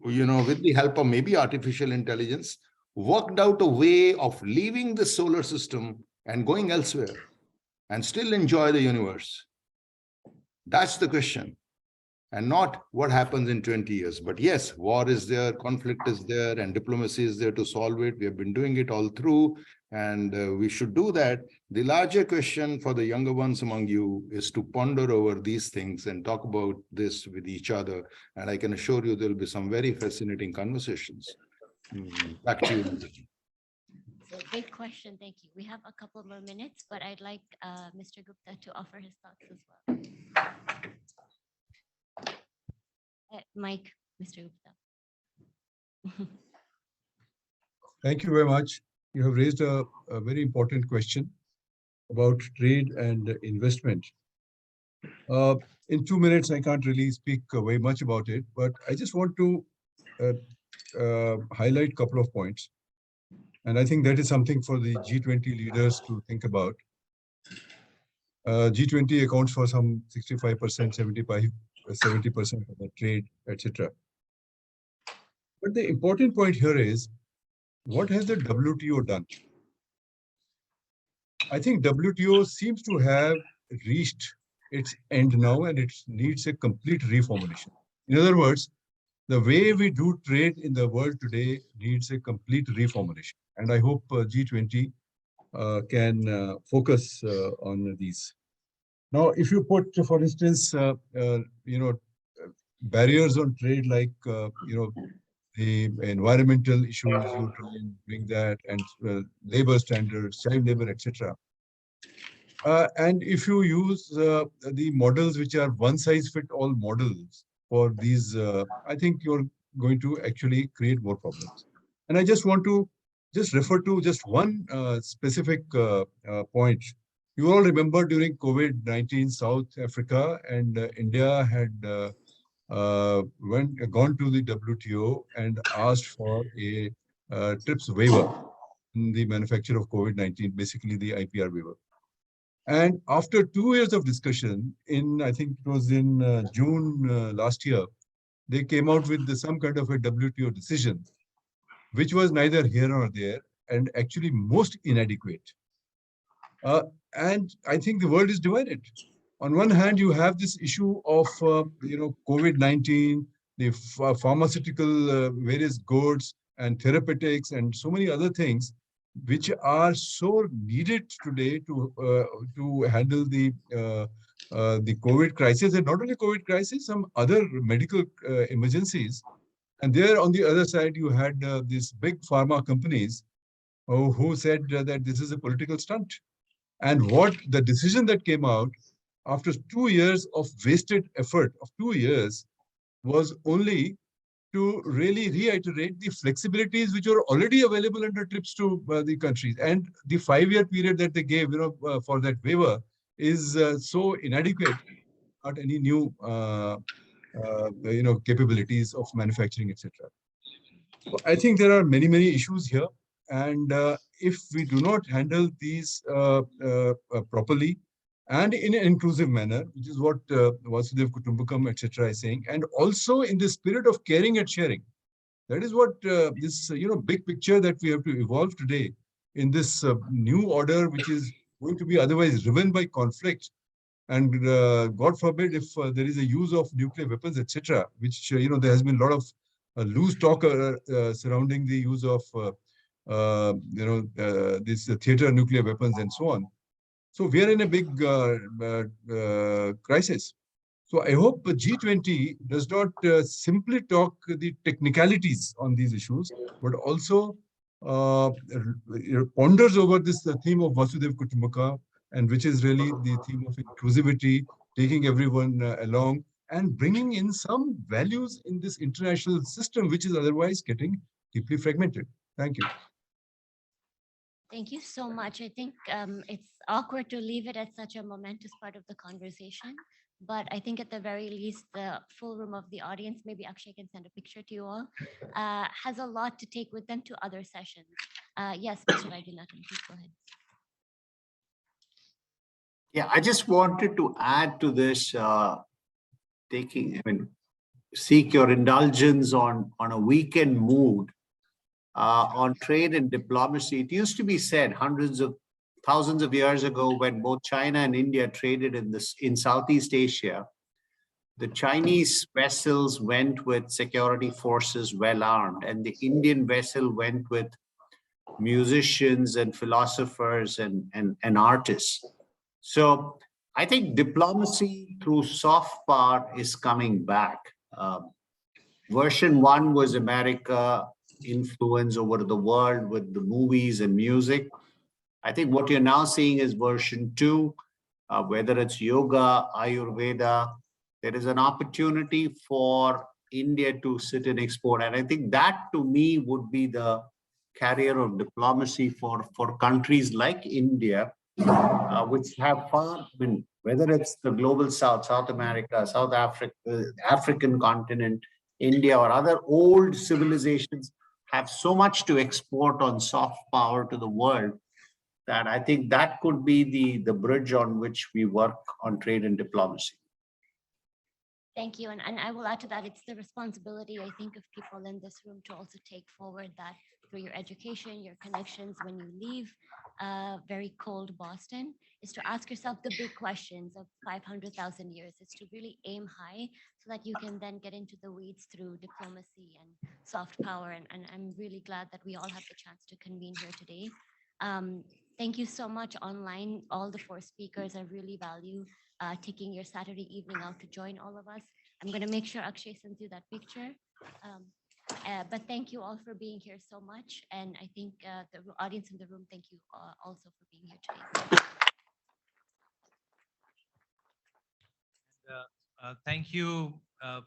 [SPEAKER 2] with the help of maybe artificial intelligence, worked out a way of leaving the solar system and going elsewhere and still enjoy the universe? That's the question. And not what happens in 20 years. But yes, war is there, conflict is there, and diplomacy is there to solve it. We have been doing it all through, and we should do that. The larger question for the younger ones among you is to ponder over these things and talk about this with each other. And I can assure you there will be some very fascinating conversations. Back to you.
[SPEAKER 1] So big question, thank you. We have a couple more minutes, but I'd like Mr. Gupta to offer his thoughts as well. Mike, Mr. Gupta.
[SPEAKER 4] Thank you very much. You have raised a very important question about trade and investment. In 2 minutes, I can't really speak very much about it, but I just want to highlight a couple of points. And I think that is something for the G20 leaders to think about. G20 accounts for some 65%, 70% of the trade, etc. But the important point here is, what has the WTO done? I think WTO seems to have reached its end now, and it needs a complete reformulation. In other words, the way we do trade in the world today needs a complete reformulation. And I hope G20 can focus on these. Now, if you put, for instance, barriers on trade like, the environmental issues, you try and bring that, and labor standards, child labor, etc. And if you use the models which are one-size-fit-all models for these, I think you're going to actually create more problems. And I just want to refer to just one specific point. You all remember during COVID-19, South Africa and India had gone to the WTO and asked for a TRIPS waiver in the manufacture of COVID-19, basically the IPR waiver. And after 2 years of discussion, I think it was in June last year, they came out with some kind of a WTO decision, which was neither here nor there, and actually most inadequate. And I think the world is divided. On one hand, you have this issue of COVID-19, the pharmaceutical various goods and therapeutics and so many other things, which are so needed today to handle the COVID crisis, and not only COVID crisis, some other medical emergencies. And there, on the other side, you had these big pharma companies who said that this is a political stunt. And what the decision that came out after 2 years of wasted effort of 2 years was only to really reiterate the flexibilities which are already available under TRIPS to the countries. And the 5-year period that they gave, for that waiver is so inadequate, not any new, capabilities of manufacturing, etc. So I think there are many, many issues here. And if we do not handle these properly and in an inclusive manner, which is what Vasudev Kutumbakam, etc. is saying, and also in the spirit of caring and sharing, that is what this, big picture that we have to evolve today in this new order, which is going to be otherwise driven by conflict. And God forbid if there is a use of nuclear weapons, etc., which, there has been a lot of loose talk surrounding the use of, these theater nuclear weapons and so on. So we are in a big crisis. So I hope G20 does not simply talk the technicalities on these issues, but also ponders over this theme of Vasudev Kutumbaka, and which is really the theme of inclusivity, taking everyone along and bringing in some values in this international system, which is otherwise getting deeply fragmented. Thank you.
[SPEAKER 1] Thank you so much. I think it's awkward to leave it at such a momentous part of the conversation, but I think at the very least, the full room of the audience, maybe Akshay can send a picture to you all, has a lot to take with them to other sessions. Yes, Mr. Vaidyanathan, please go ahead.
[SPEAKER 6] Yeah, I just wanted to add to this, seek your indulgence on a weekend mood on trade and diplomacy. It used to be said thousands of years ago, when both China and India traded in Southeast Asia, the Chinese vessels went with security forces well armed, and the Indian vessel went with musicians and philosophers and artists. So I think diplomacy through soft power is coming back. Version 1 was America influence over the world with the movies and music. I think what you're now seeing is version 2, whether it's yoga, Ayurveda, there is an opportunity for India to sit and export. And I think that to me would be the carrier of diplomacy for countries like India, which have whether it's the global South, South America, South Africa, African continent, India, or other old civilizations, have so much to export on soft power to the world, that I think that could be the bridge on which we work on trade and diplomacy.
[SPEAKER 1] Thank you. And I will add to that, it's the responsibility, I think, of people in this room to also take forward that through your education, your connections, when you leave very cold Boston, is to ask yourself the big questions of 500,000 years. It's to really aim high so that you can then get into the weeds through diplomacy and soft power. And I'm really glad that we all have the chance to convene here today. Thank you so much online, all the 4 speakers. I really value taking your Saturday evening out to join all of us. I'm going to make sure Akshay sends you that picture. But thank you all for being here so much. And I think the audience in the room, thank you also for being here today.
[SPEAKER 5] Thank you,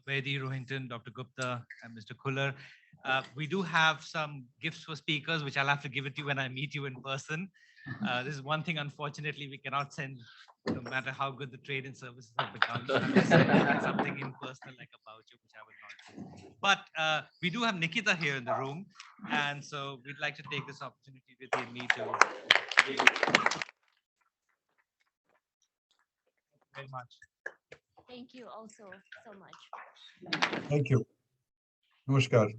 [SPEAKER 5] Vaidi, Rohinton, Dr. Gupta, and Mr. Khullar. We do have some gifts for speakers, which I'll have to give it to you when I meet you in person. This is one thing, unfortunately, we cannot send, no matter how good the trade and services have become. Something impersonal like a voucher, which I will not do. But we do have Nikita here in the room. And so we'd like to take this opportunity with you and me to. Thank you very much.
[SPEAKER 1] Thank you also so much.
[SPEAKER 4] Thank you. Namaskar.